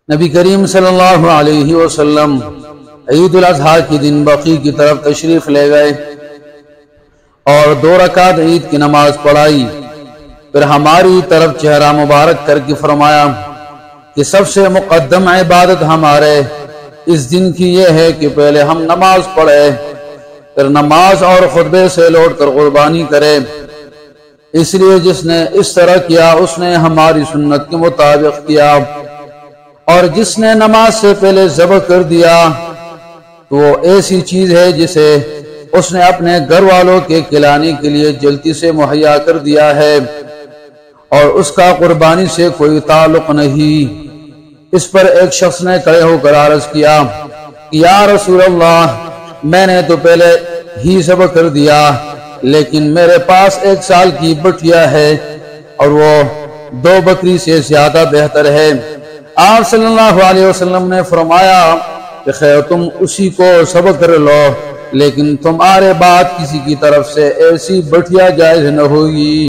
نبی کریم صلی اللہ علیہ وسلم عید الاضحیٰ کے دن بقیع کی طرف تشریف لے گئے اور 2 رکعت عید کی نماز پڑھائی، پھر ہماری طرف چہرہ مبارک کر کے فرمایا کہ سب سے مقدم عبادت ہمارے اس دن کی یہ ہے کہ پہلے ہم نماز پڑھے، پھر نماز اور خطبے سے لوٹ کر قربانی کرے، اس لیے جس نے اس طرح کیا اس نے ہماری سنت کے مطابق کیا، اور جس نے نماز سے پہلے ذبح کر دیا تو وہ ایسی چیز ہے جسے اس نے اپنے گھر والوں کے کھلانے کے لیے جلدی سے مہیا کر دیا ہے اور اس کا قربانی سے کوئی تعلق نہیں۔ اس پر ایک شخص نے کھڑے ہو کر عرض کیا کہ یا رسول اللہ، میں نے تو پہلے ہی ذبح کر دیا، لیکن میرے پاس 1 سال کی بٹھیا ہے اور وہ 2 بکری سے زیادہ بہتر ہے۔ آپ صلی اللہ علیہ وسلم نے فرمایا کہ خیر تم اسی کو ذبح کر لو، لیکن تمہارے بعد کسی کی طرف سے ایسی بٹھیا جائز نہ ہوگی۔